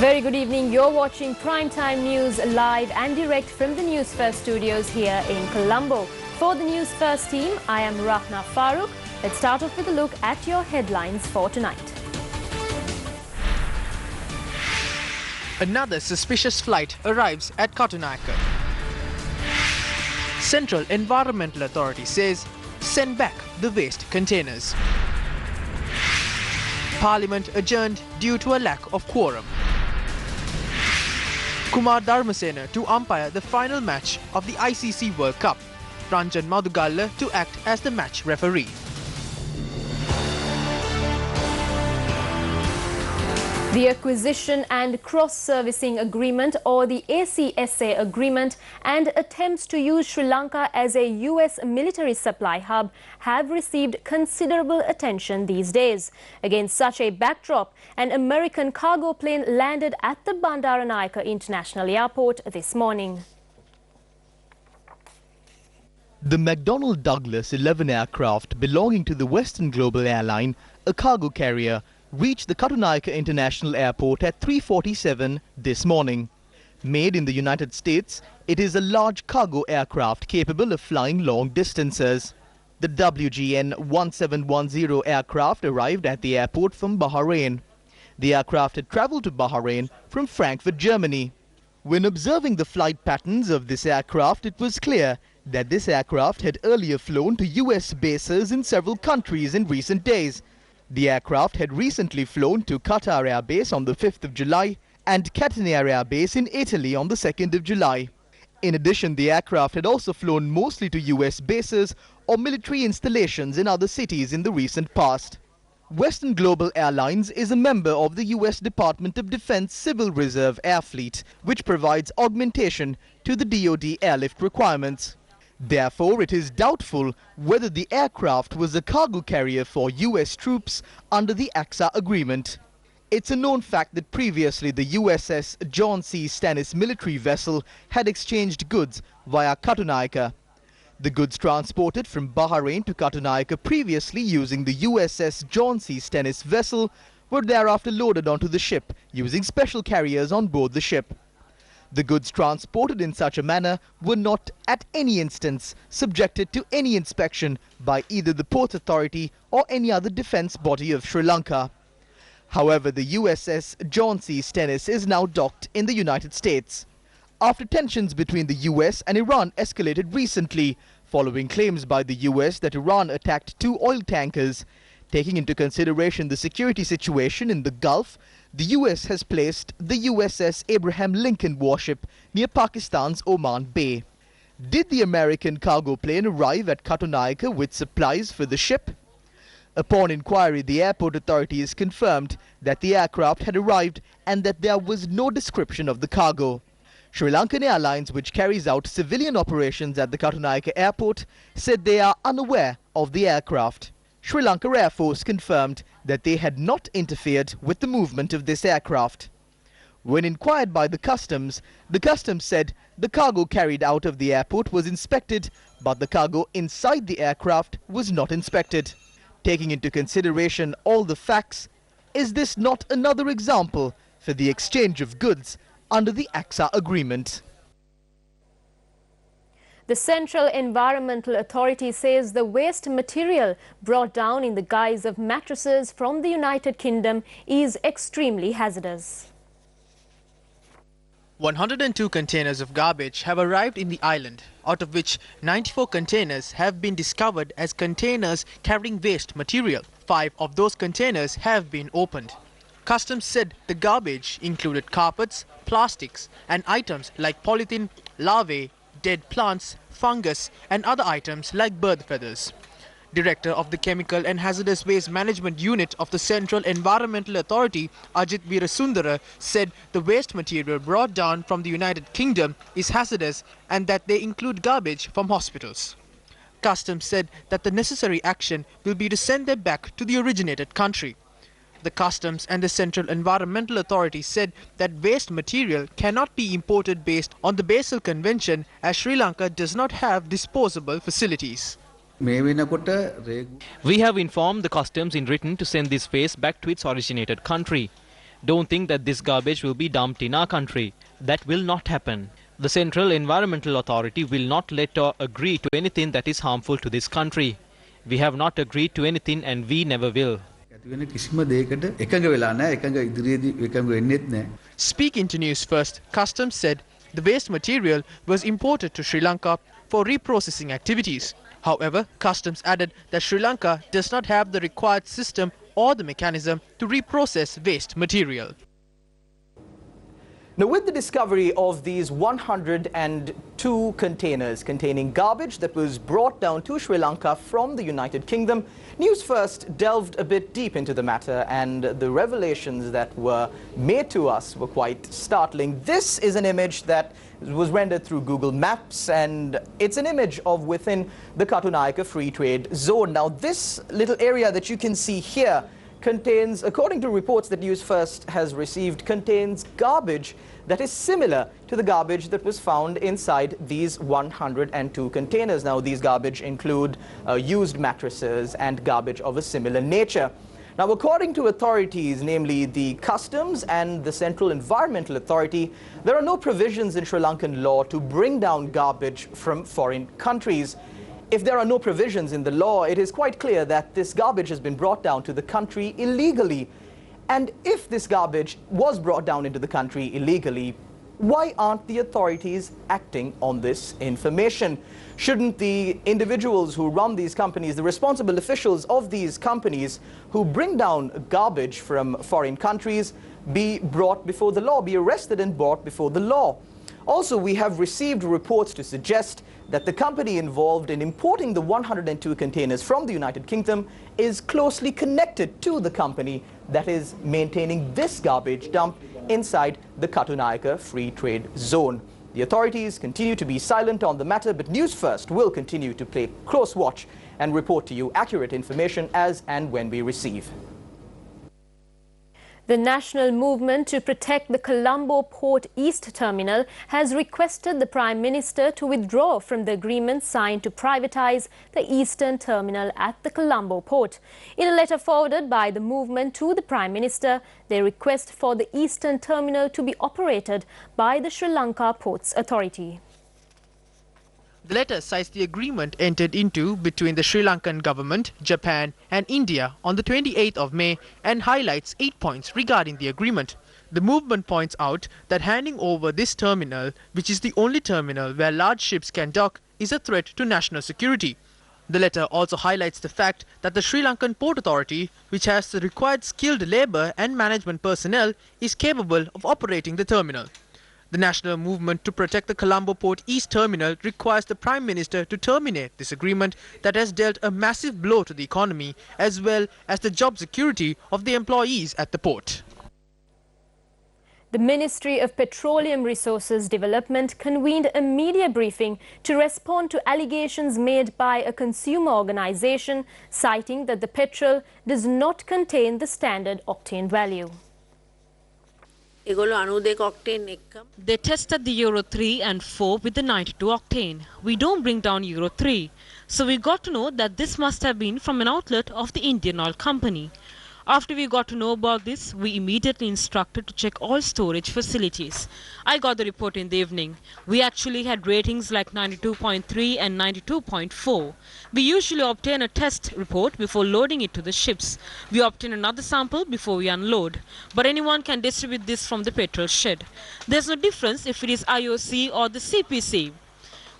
Very good evening. You're watching Primetime News live and direct from the Newsfirst studios here in Colombo. For the Newsfirst team, I am Rahna Farooq. Let's start off with a look at your headlines for tonight. Another suspicious flight arrives at Katunayake. Central Environmental Authority says send back the waste containers. Parliament adjourned due to a lack of quorum. Kumar Dharmasena to umpire the final match of the ICC World Cup. Ranjan Madugalla to act as the match referee. The Acquisition and Cross-Servicing Agreement, or the ACSA agreement, and attempts to use Sri Lanka as a US military supply hub have received considerable attention these days. Against such a backdrop, an American cargo plane landed at the Bandaranaike International Airport this morning. The McDonnell Douglas 11 aircraft belonging to the Western Global Airline, a cargo carrier, reached the Katunayake International Airport at 3:47 this morning. Made in the United States, it is a large cargo aircraft capable of flying long distances. The WGN 1710 aircraft arrived at the airport from Bahrain. The aircraft had travelled to Bahrain from Frankfurt, Germany. When observing the flight patterns of this aircraft, it was clear that this aircraft had earlier flown to US bases in several countries in recent days. The aircraft had recently flown to Qatar Air Base on the 5th of July and Catania Air Base in Italy on the 2nd of July. In addition, the aircraft had also flown mostly to US bases or military installations in other cities in the recent past. Western Global Airlines is a member of the US Department of Defense Civil Reserve Air Fleet, which provides augmentation to the DoD airlift requirements. Therefore, it is doubtful whether the aircraft was a cargo carrier for US troops under the AXA agreement. It's a known fact that previously the USS John C. Stennis military vessel had exchanged goods via Katunayake. The goods transported from Bahrain to Katunayake previously using the USS John C. Stennis vessel were thereafter loaded onto the ship using special carriers on board the ship. The goods transported in such a manner were not at any instance subjected to any inspection by either the Port Authority or any other defence body of Sri Lanka. However, the USS John C. Stennis is now docked in the United States. After tensions between the US and Iran escalated recently, following claims by the US that Iran attacked 2 oil tankers, taking into consideration the security situation in the Gulf, the US has placed the USS Abraham Lincoln warship near Pakistan's Oman Bay. Did the American cargo plane arrive at Katunayake with supplies for the ship? Upon inquiry, the airport authorities confirmed that the aircraft had arrived and that there was no description of the cargo. Sri Lankan Airlines, which carries out civilian operations at the Katunayake airport, said they are unaware of the aircraft. Sri Lanka Air Force confirmed that they had not interfered with the movement of this aircraft. When inquired by the customs said the cargo carried out of the airport was inspected, but the cargo inside the aircraft was not inspected. Taking into consideration all the facts, is this not another example for the exchange of goods under the AXA agreement? The Central Environmental Authority says the waste material brought down in the guise of mattresses from the United Kingdom is extremely hazardous. 102 containers of garbage have arrived in the island, out of which 94 containers have been discovered as containers carrying waste material. 5 of those containers have been opened. Customs said the garbage included carpets, plastics and items like polythene, larvae, dead plants, fungus and other items like bird feathers. Director of the Chemical and Hazardous Waste Management Unit of the Central Environmental Authority, Ajit Veerasundara, said the waste material brought down from the United Kingdom is hazardous and that they include garbage from hospitals. Customs said that the necessary action will be to send them back to the originated country. The Customs and the Central Environmental Authority said that waste material cannot be imported based on the Basel Convention as Sri Lanka does not have disposable facilities. We have informed the customs in written to send this waste back to its originated country. Don't think that this garbage will be dumped in our country. That will not happen. The Central Environmental Authority will not let or agree to anything that is harmful to this country. We have not agreed to anything and we never will. Speaking to News First, Customs said the waste material was imported to Sri Lanka for reprocessing activities. However, Customs added that Sri Lanka does not have the required system or the mechanism to reprocess waste material. Now, with the discovery of these 102 containers containing garbage that was brought down to Sri Lanka from the United Kingdom, News First delved a bit deep into the matter, and the revelations that were made to us were quite startling. This is an image that was rendered through Google Maps, and it's an image of within the Katunayake Free Trade Zone. Now, this little area that you can see here contains, according to reports that News First has received, contains garbage that is similar to the garbage that was found inside these 102 containers. Now, these garbage include used mattresses and garbage of a similar nature. Now, according to authorities, namely the Customs and the Central Environmental Authority, there are no provisions in Sri Lankan law to bring down garbage from foreign countries. If there are no provisions in the law, it is quite clear that this garbage has been brought down to the country illegally. And if this garbage was brought down into the country illegally, why aren't the authorities acting on this information? Shouldn't the individuals who run these companies, the responsible officials of these companies who bring down garbage from foreign countries, be brought before the law, be arrested and brought before the law? Also, we have received reports to suggest that the company involved in importing the 102 containers from the United Kingdom is closely connected to the company that is maintaining this garbage dump inside the Katunayake Free Trade Zone. The authorities continue to be silent on the matter, but News First will continue to play close watch and report to you accurate information as and when we receive. The National Movement to Protect the Colombo Port East Terminal has requested the Prime Minister to withdraw from the agreement signed to privatise the Eastern Terminal at the Colombo Port. In a letter forwarded by the movement to the Prime Minister, they request for the Eastern Terminal to be operated by the Sri Lanka Ports Authority. The letter cites the agreement entered into between the Sri Lankan government, Japan and India on the 28th of May and highlights 8 points regarding the agreement. The movement points out that handing over this terminal, which is the only terminal where large ships can dock, is a threat to national security. The letter also highlights the fact that the Sri Lankan Port Authority, which has the required skilled labour and management personnel, is capable of operating the terminal. The National Movement to Protect the Colombo Port East Terminal requires the Prime Minister to terminate this agreement that has dealt a massive blow to the economy as well as the job security of the employees at the port. The Ministry of Petroleum Resources Development convened a media briefing to respond to allegations made by a consumer organisation citing that the petrol does not contain the standard octane value. They tested the Euro 3 and 4 with the 92 octane. We don't bring down Euro 3. So we got to know that this must have been from an outlet of the Indian Oil Company. After we got to know about this, we immediately instructed to check all storage facilities. I got the report in the evening. We actually had ratings like 92.3 and 92.4. We usually obtain a test report before loading it to the ships. We obtain another sample before we unload. But anyone can distribute this from the petrol shed. There's no difference if it is IOC or the CPC.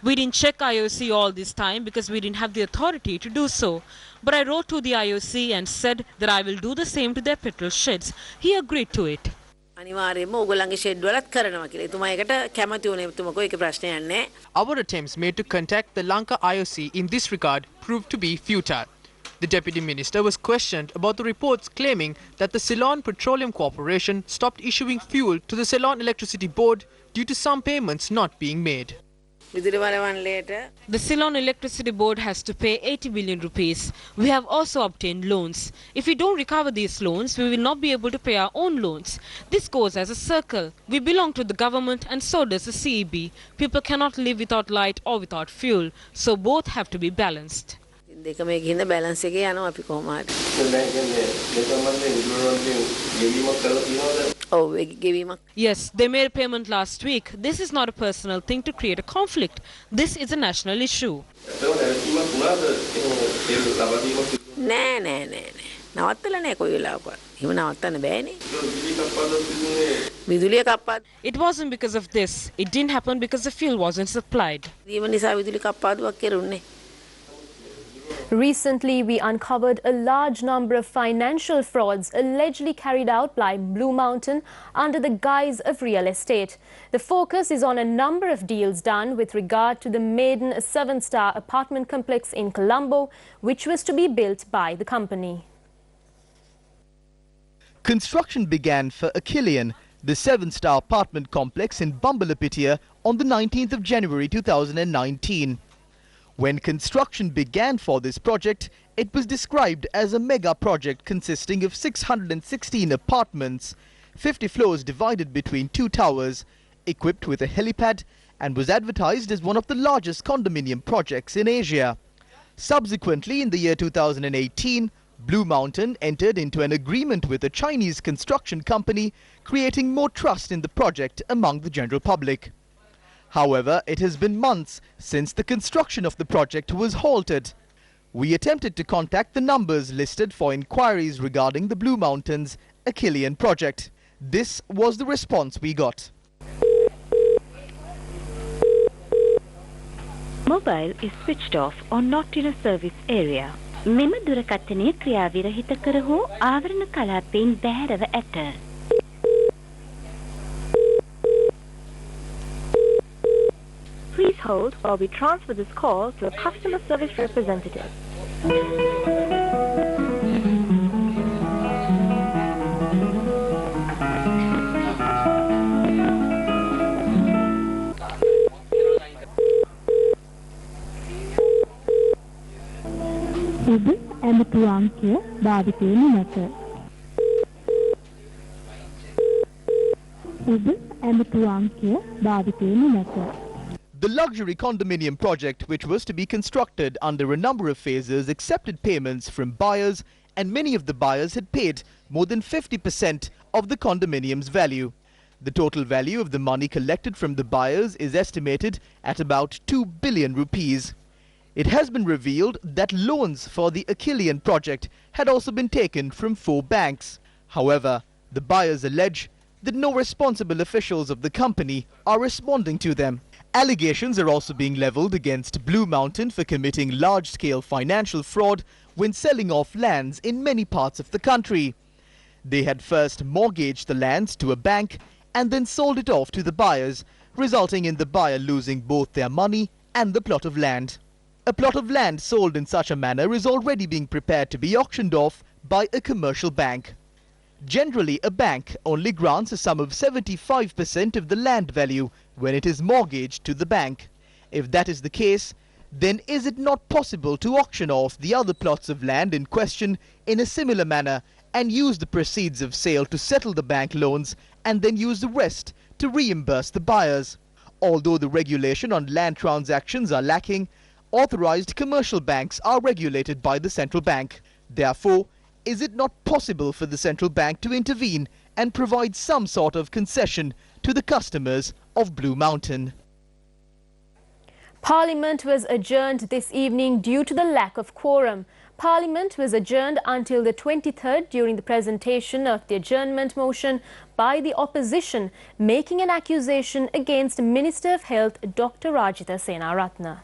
We didn't check IOC all this time because we didn't have the authority to do so. But I wrote to the IOC and said that I will do the same to their petrol sheds. He agreed to it. Our attempts made to contact the Lanka IOC in this regard proved to be futile. The Deputy Minister was questioned about the reports claiming that the Ceylon Petroleum Corporation stopped issuing fuel to the Ceylon Electricity Board due to some payments not being made. The Ceylon Electricity Board has to pay 80 billion rupees. We have also obtained loans. If we don't recover these loans, we will not be able to pay our own loans. This goes as a circle. We belong to the government and so does the CEB. People cannot live without light or without fuel, so both have to be balanced. ඔව් ඒක ගෙවීමක්. Yes, they made a payment last week. This is not a personal thing to create a conflict. This is a national issue. නෑ. නවත්තලා නෑ කොයි වෙලාවකවත්. එහෙම නවත්තන්න බෑනේ. විදුලිය කප්පාදු. It wasn't because of this. It didn't happen because the fuel wasn't supplied. දීම නිසා විදුලි කප්පාදුවක් කෙරුන්නේ. Recently, we uncovered a large number of financial frauds allegedly carried out by Blue Mountain under the guise of real estate. The focus is on a number of deals done with regard to the maiden 7-star apartment complex in Colombo, which was to be built by the company. Construction began for Achillean, the 7-star apartment complex in Bambalapitia, on the 19th of January 2019. When construction began for this project, it was described as a mega project consisting of 616 apartments, 50 floors divided between 2 towers, equipped with a helipad, and was advertised as one of the largest condominium projects in Asia. Subsequently, in the year 2018, Blue Mountain entered into an agreement with a Chinese construction company, creating more trust in the project among the general public. However, it has been months since the construction of the project was halted. We attempted to contact the numbers listed for inquiries regarding the Blue Mountain's Achillean project. This was the response we got. Mobile is switched off or not in a service area. මෙම දුරකථනය ක්‍රියාවිරහිත කර හෝ ආවරණ කලාපයෙන් බැහැරව ඇත. Please hold while we transfer this call to a customer service representative. ඔබ ඇමතු අංකය භාවිතයෙන් නැත. ඔබ ඇමතු අංකය භාවිතයෙන් නැත. The luxury condominium project, which was to be constructed under a number of phases, accepted payments from buyers, and many of the buyers had paid more than 50% of the condominium's value. The total value of the money collected from the buyers is estimated at about 2 billion rupees. It has been revealed that loans for the Achillean project had also been taken from 4 banks. However, the buyers allege that no responsible officials of the company are responding to them. Allegations are also being leveled against Blue Mountain for committing large-scale financial fraud when selling off lands in many parts of the country. They had first mortgaged the lands to a bank and then sold it off to the buyers, resulting in the buyer losing both their money and the plot of land. A plot of land sold in such a manner is already being prepared to be auctioned off by a commercial bank. Generally, a bank only grants a sum of 75% of the land value when it is mortgaged to the bank. If that is the case, then is it not possible to auction off the other plots of land in question in a similar manner and use the proceeds of sale to settle the bank loans and then use the rest to reimburse the buyers? Although the regulation on land transactions are lacking, authorized commercial banks are regulated by the central bank. Therefore, is it not possible for the central bank to intervene and provide some sort of concession to the customers of Blue Mountain? Parliament was adjourned this evening due to the lack of quorum. Parliament was adjourned until the 23rd during the presentation of the adjournment motion by the opposition, making an accusation against Minister of Health Dr. Rajitha Senaratne.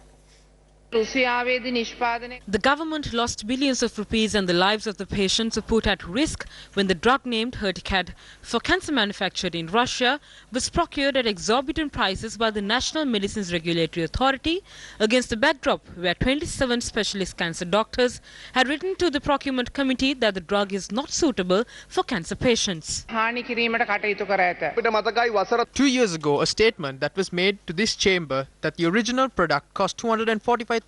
The government lost billions of rupees and the lives of the patients were put at risk when the drug named Herticad for cancer manufactured in Russia was procured at exorbitant prices by the National Medicines Regulatory Authority against the backdrop where 27 specialist cancer doctors had written to the procurement committee that the drug is not suitable for cancer patients. 2 years ago, a statement that was made to this chamber that the original product cost 245,000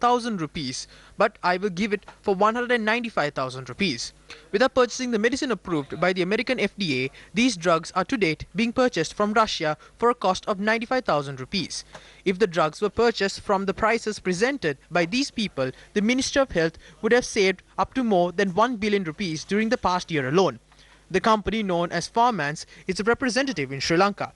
rupees, but I will give it for 195,000 rupees. Without purchasing the medicine approved by the American FDA, these drugs are to date being purchased from Russia for a cost of 95,000 rupees. If the drugs were purchased from the prices presented by these people, the Minister of Health would have saved up to more than 1 billion rupees during the past year alone. The company known as Farmans is a representative in Sri Lanka.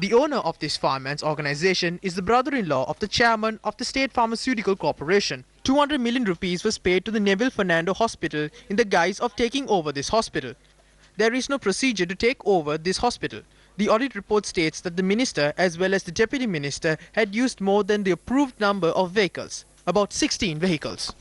The owner of this Farmans organization is the brother-in-law of the chairman of the State Pharmaceutical Corporation. 200 million rupees was paid to the Neville Fernando Hospital in the guise of taking over this hospital. There is no procedure to take over this hospital. The audit report states that the minister as well as the deputy minister had used more than the approved number of vehicles, about 16 vehicles.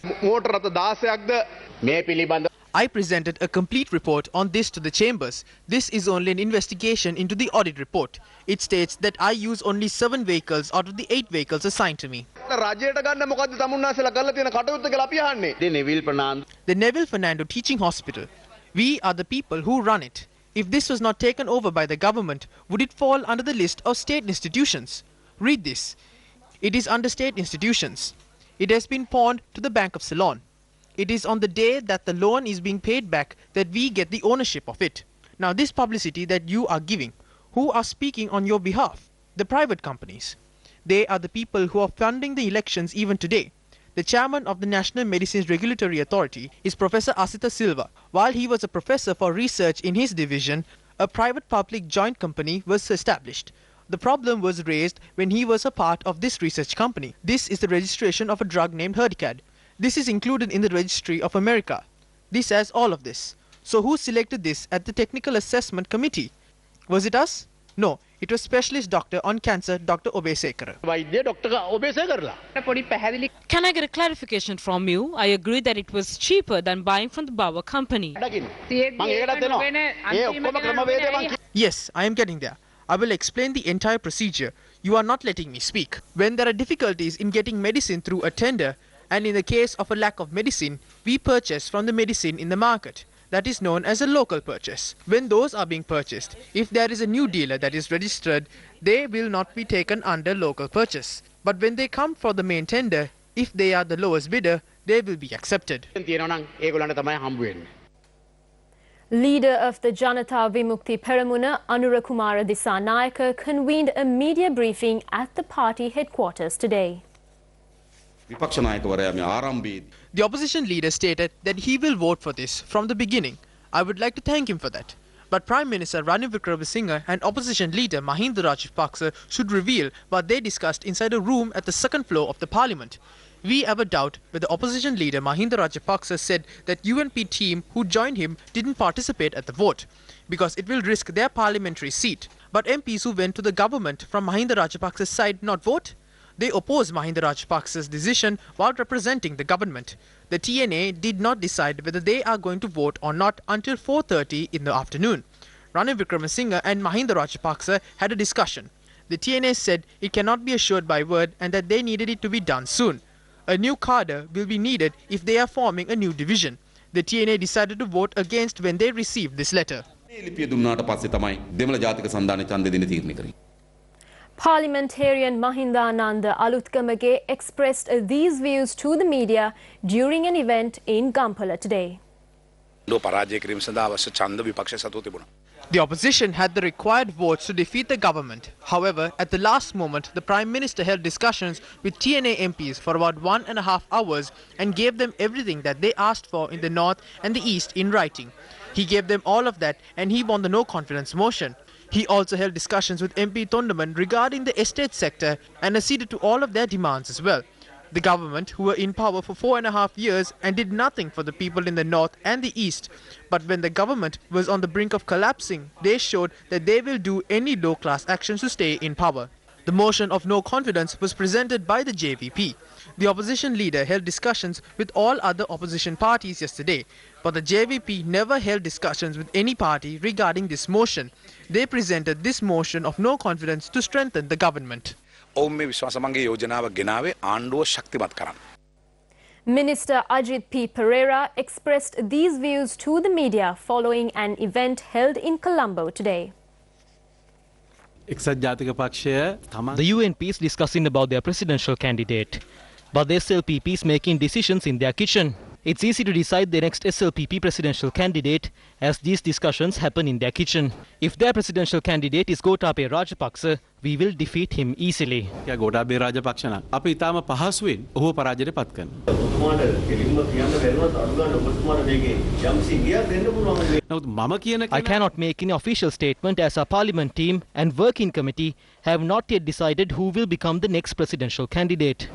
I presented a complete report on this to the chambers. This is only an investigation into the audit report. It states that I use only 7 vehicles out of the 8 vehicles assigned to me. The Neville Fernando Teaching Hospital. We are the people who run it. If this was not taken over by the government, would it fall under the list of state institutions? Read this. It is under state institutions. It has been pawned to the Bank of Ceylon. It is on the day that the loan is being paid back that we get the ownership of it. Now this publicity that you are giving, who are speaking on your behalf? The private companies. They are the people who are funding the elections even today. The chairman of the National Medicines Regulatory Authority is Professor Asita Silva. While he was a professor for research in his division, a private-public joint company was established. The problem was raised when he was a part of this research company. This is the registration of a drug named Herdicad. This is included in the Registry of America. This has all of this. So who selected this at the Technical Assessment Committee? Was it us? No, it was Specialist Doctor on Cancer, Dr. Obesekara. Can I get a clarification from you? I agree that it was cheaper than buying from the Bauer company. Yes, I am getting there. I will explain the entire procedure. You are not letting me speak. When there are difficulties in getting medicine through a tender, and in the case of a lack of medicine, we purchase from the medicine in the market. That is known as a local purchase. When those are being purchased, if there is a new dealer that is registered, they will not be taken under local purchase. But when they come for the main tender, if they are the lowest bidder, they will be accepted. Leader of the Janata Vimukti Peramuna, Anurakumara Disanayaka, convened a media briefing at the party headquarters today. The opposition leader stated that he will vote for this from the beginning. I would like to thank him for that. But Prime Minister Ranil Wickremesinghe and opposition leader Mahinda Rajapaksa should reveal what they discussed inside a room at the second floor of the parliament. We have a doubt whether opposition leader Mahinda Rajapaksa said that UNP team who joined him didn't participate at the vote because it will risk their parliamentary seat. But MPs who went to the government from Mahinda Rajapaksa's side not vote? They opposed Mahinda Rajapaksa's decision while representing the government. The TNA did not decide whether they are going to vote or not until 4:30 in the afternoon. Ranil Wickremesinghe and Mahinda Rajapaksa had a discussion. The TNA said it cannot be assured by word and that they needed it to be done soon. A new cadre will be needed if they are forming a new division. The TNA decided to vote against when they received this letter. Parliamentarian Mahindananda Alutgamage expressed these views to the media during an event in Gampala today. The opposition had the required votes to defeat the government. However, at the last moment, the Prime Minister held discussions with TNA MPs for about 1.5 hours and gave them everything that they asked for in the North and the East in writing. He gave them all of that and he won the no-confidence motion. He also held discussions with MP Tondaman regarding the estate sector and acceded to all of their demands as well. The government, who were in power for 4.5 years and did nothing for the people in the North and the East, but when the government was on the brink of collapsing, they showed that they will do any low-class actions to stay in power. The motion of no confidence was presented by the JVP. The opposition leader held discussions with all other opposition parties yesterday, but the JVP never held discussions with any party regarding this motion. They presented this motion of no confidence to strengthen the government. Minister Ajit P. Pereira expressed these views to the media following an event held in Colombo today. The UNP is discussing about their presidential candidate, but they still PPs making decisions in their kitchen. It's easy to decide the next SLPP presidential candidate as these discussions happen in their kitchen. If their presidential candidate is Gotabaya Rajapaksa, we will defeat him easily. Gotabaya Rajapaksa na අපි ඊටාම පහසුවෙන් ඔහු පරාජයට පත් කරනවා. I cannot make any official statement as our parliament team and working committee have not yet decided who will become the next presidential candidate.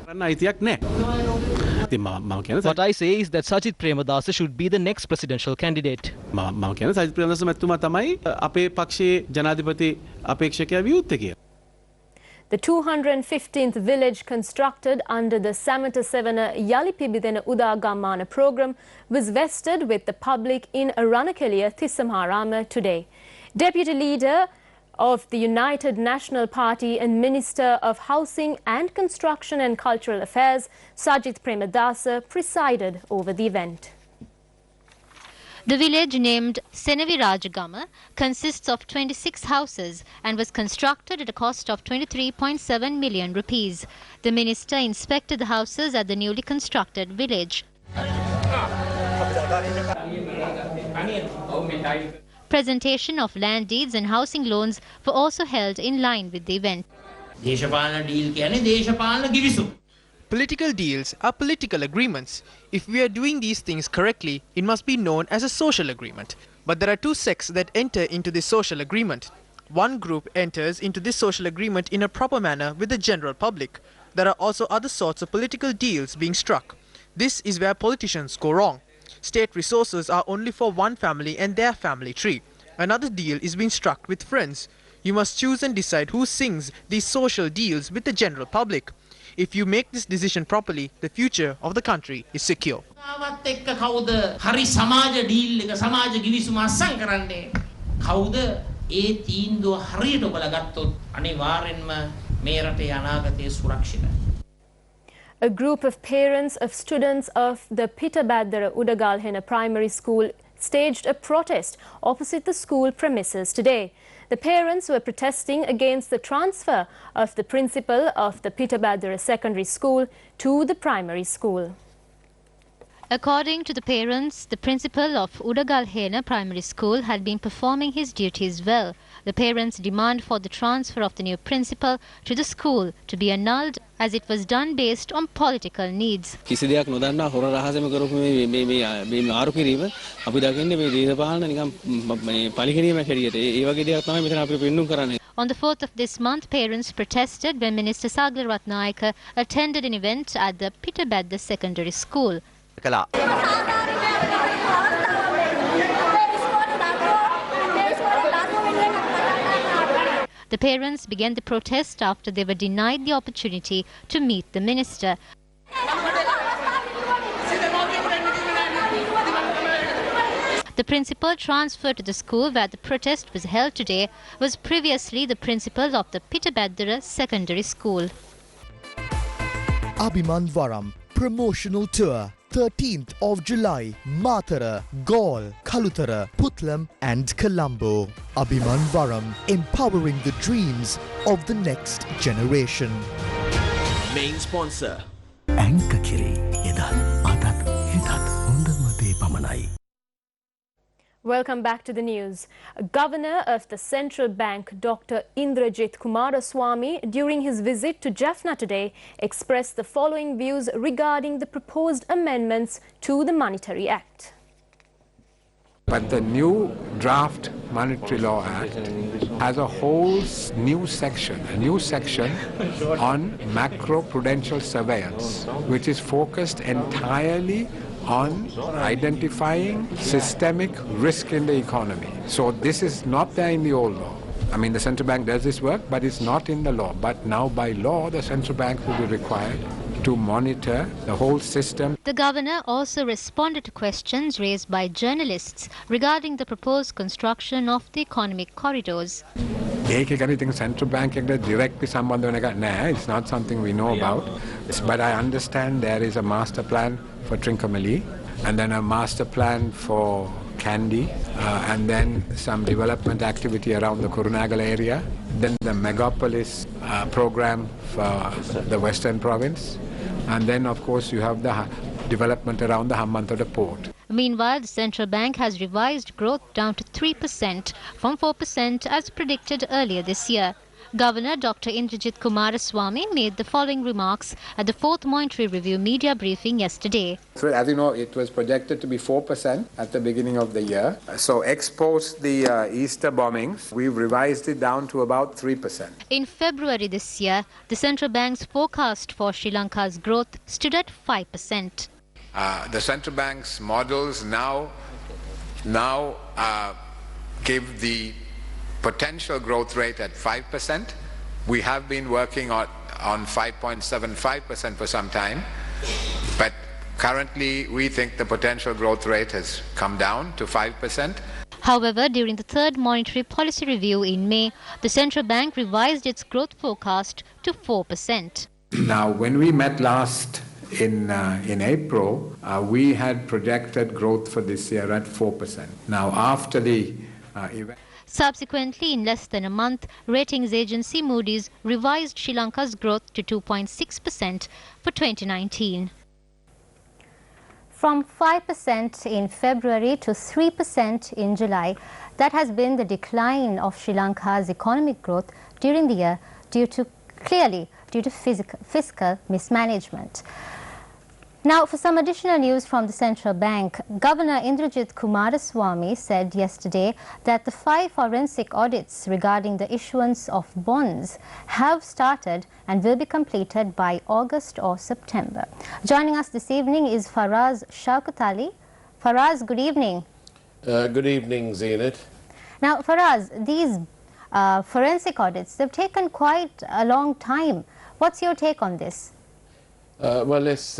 What I say is that Sajith Premadasa should be the next presidential candidate. Sajith Premadasa මැතිතුමා තමයි අපේ පක්ෂයේ ජනාධිපති අපේක්ෂකයා විවුර්ත කියලා. The 215th village constructed under the Samata Sevana Yalipibidena Udagamana program was vested with the public in Aranakeliya Thissamharama today. Deputy Leader of the United National Party and Minister of Housing and Construction and Cultural Affairs, Sajith Premadasa, presided over the event. The village, named Senavi Rajagama, consists of 26 houses and was constructed at a cost of 23.7 million rupees. The minister inspected the houses at the newly constructed village. Presentation of land deeds and housing loans were also held in line with the event. Political deals are political agreements. If we are doing these things correctly, it must be known as a social agreement. But there are two sects that enter into this social agreement. One group enters into this social agreement in a proper manner with the general public. There are also other sorts of political deals being struck. This is where politicians go wrong. State resources are only for one family and their family tree. Another deal is being struck with friends. You must choose and decide who sings these social deals with the general public. If you make this decision properly, the future of the country is secure. A group of parents of students of the Pitabadara Udagalhena Primary School staged a protest opposite the school premises today. The parents were protesting against the transfer of the principal of the Pitabadara Secondary School to the primary school. According to the parents, the principal of Udagalhena Primary School had been performing his duties well. The parents' demand for the transfer of the new principal to the school to be annulled as it was done based on political needs. On the 4th of this month, parents protested when Minister Sagla Ratnayaka attended an event at the Pitabadda Secondary School. The parents began the protest after they were denied the opportunity to meet the minister. The principal transferred to the school where the protest was held today was previously the principal of the Pitabadara Secondary School. Abhiman Varam Promotional Tour, 13th of July, Matara, Gaul, Kalutara, Putlam and Colombo. Abhiman Varam, empowering the dreams of the next generation. Main sponsor. Anka Kiri, Edat, Adat, Hitat, Undamade Pamanai. Welcome back to the news. Governor of the Central Bank, Dr. Indrajit Kumaraswamy, during his visit to Jaffna today, expressed the following views regarding the proposed amendments to the Monetary Act. But the new draft Monetary Law Act has a whole new section on macro-prudential surveillance, which is focused entirely on identifying systemic risk in the economy. So this is not there in the old law. I mean, the central bank does this work, but it's not in the law. But now by law, the central bank will be required to monitor the whole system. The governor also responded to questions raised by journalists regarding the proposed construction of the economic corridors. Central bank directly it's not something we know about. But I understand there is a master plan for Trincomalee, and then a master plan for Kandy, and then some development activity around the Kurunagala area, then the megapolis program for the western province, and then of course you have the development around the Hambantota port. Meanwhile, the central bank has revised growth down to 3% from 4% as predicted earlier this year. Governor Dr. Indrajit Kumaraswamy made the following remarks at the 4th Monetary Review media briefing yesterday. So as you know, it was projected to be 4% at the beginning of the year. So post the Easter bombings, we've revised it down to about 3%. In February this year, the central bank's forecast for Sri Lanka's growth stood at 5%. The central bank's models now give the potential growth rate at 5%. We have been working on 5.75% for some time, but currently we think the potential growth rate has come down to 5%. However, during the 3rd Monetary Policy Review in May, the central bank revised its growth forecast to 4%. Now, when we met last in April, we had projected growth for this year at 4%. Now, after the event... Subsequently, in less than a month, ratings agency Moody's revised Sri Lanka's growth to 2.6% for 2019. From 5% in February to 3% in July, that has been the decline of Sri Lanka's economic growth during the year clearly due to fiscal mismanagement. Now, for some additional news from the central bank, Governor Indrajit Kumaraswamy said yesterday that the 5 forensic audits regarding the issuance of bonds have started and will be completed by August or September. Joining us this evening is Faraz Shaukat Ali. Faraz, good evening. Good evening, Zenith. Now, Faraz, these forensic audits, they've taken quite a long time. What's your take on this? Well, it's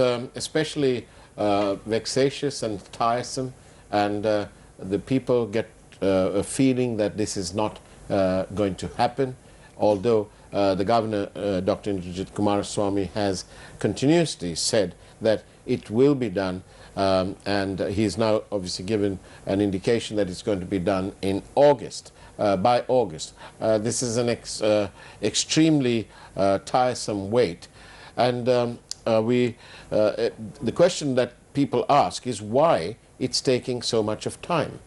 especially vexatious and tiresome, and the people get a feeling that this is not going to happen, although the Governor, Dr. Indrajit Kumaraswamy, has continuously said that it will be done, and he's now obviously given an indication that it's going to be done in August, by August. This is an extremely tiresome wait. And the question that people ask is why it's taking so much of time.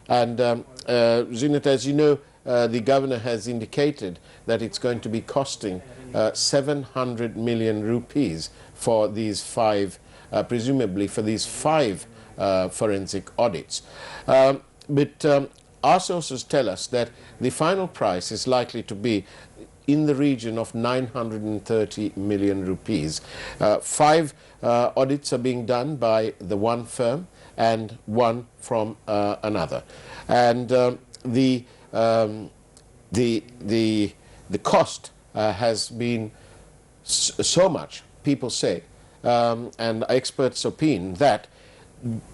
And Zinat, as you know, the governor has indicated that it's going to be costing 700 million rupees for these 5, presumably for these 5 forensic audits. But our sources tell us that the final price is likely to be in the region of 930 million rupees. 5 audits are being done by the one firm and 1 from another. And the cost has been so much, people say, and experts opine that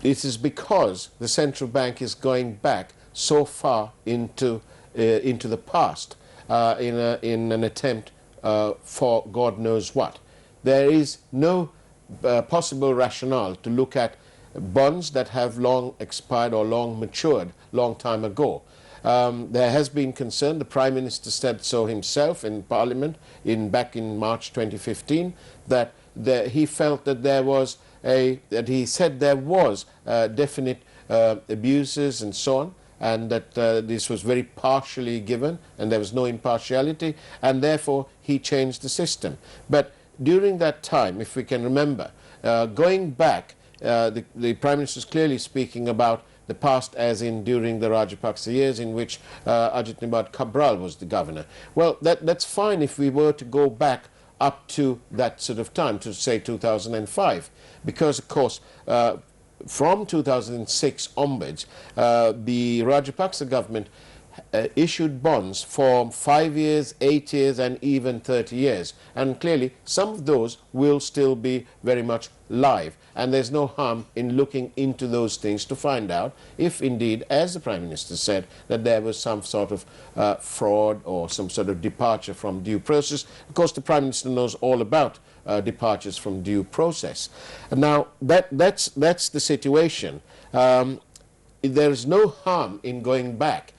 it is because the central bank is going back so far into the past. In an attempt for God knows what. There is no possible rationale to look at bonds that have long expired or long matured long time ago. There has been concern, the Prime Minister said so himself in Parliament back in March 2015, that he felt that there was definite abuses and so on, and that this was very partially given and there was no impartiality, and therefore he changed the system. But during that time, if we can remember, going back, the Prime Minister is clearly speaking about the past as in during the Rajapaksa years in which Ajit Nibad Cabral was the governor. Well, that's fine if we were to go back up to that sort of time, to say 2005, because of course from 2006 onwards, the Rajapaksa government issued bonds for 5 years, 8 years, and even 30 years. And clearly, some of those will still be very much live. And there's no harm in looking into those things to find out if indeed, as the Prime Minister said, that there was some sort of fraud or some sort of departure from due process. Of course, the Prime Minister knows all about departures from due process. Now, that's the situation. There is no harm in going back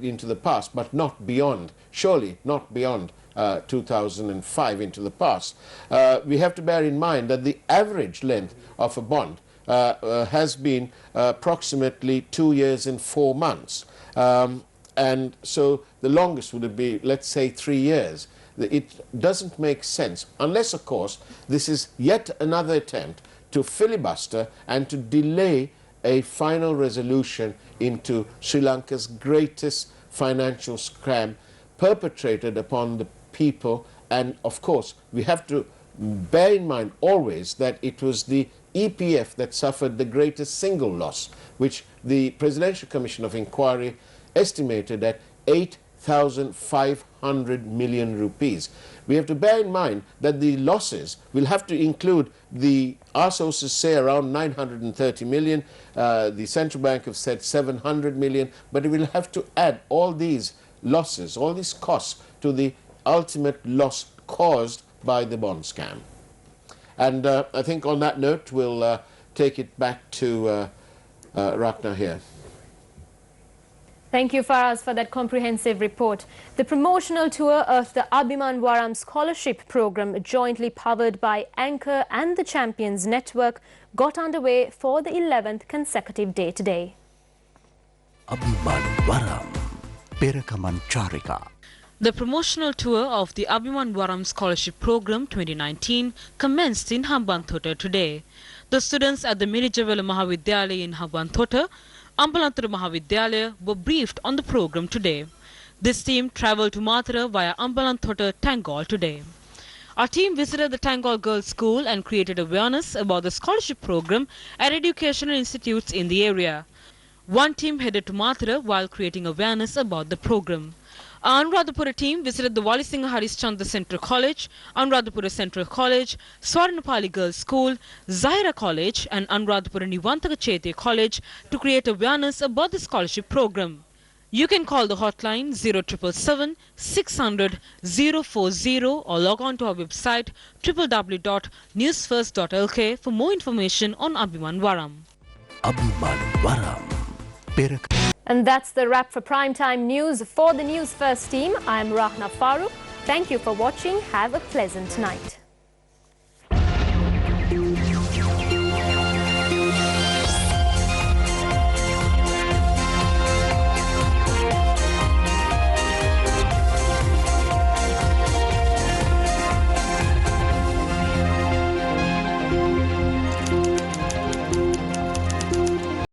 into the past, but not beyond, surely not beyond 2005 into the past. We have to bear in mind that the average length of a bond has been approximately 2 years and 4 months. And so the longest would be, let's say, 3 years. It doesn't make sense, unless, of course, this is yet another attempt to filibuster and to delay a final resolution into Sri Lanka's greatest financial scam perpetrated upon the people. And, of course, we have to bear in mind always that it was the EPF that suffered the greatest single loss, which the Presidential Commission of Inquiry estimated at 8,500 million rupees. We have to bear in mind that the losses will have to include our sources say around 930 million, the central bank have said 700 million, but it will have to add all these losses, all these costs to the ultimate loss caused by the bond scam. And I think on that note, we'll take it back to Rachna here. Thank you, Faraz, for that comprehensive report. The promotional tour of the Abhiman Waram Scholarship Program, jointly powered by Anchor and the Champions Network, got underway for the 11th consecutive day today. Abhiman Waram Perakaman Charika. The promotional tour of the Abhiman Waram Scholarship Program 2019 commenced in Hambantota today. The students at the Mirijawala Mahavidyalaya in Hambantota, Ambalantara Mahavidyalaya were briefed on the program today. This team travelled to Mathura via Ambalantota Tangol today. Our team visited the Tangol Girls' School and created awareness about the scholarship program at educational institutes in the area. One team headed to Mathura while creating awareness about the program. Our Anuradhapura team visited the Walisingha Harishchandra Central College, Anuradhapura Central College, Swarnapali Girls' School, Zahira College and Anuradhapura Nivantaka Chaitya College to create awareness about the scholarship program. You can call the hotline 0777 600 040 or log on to our website www.newsfirst.lk for more information on Abhiman Waram. Abhiman Waram. And that's the wrap for Primetime News. For the News First team, I'm Rahna Farooq. Thank you for watching. Have a pleasant night.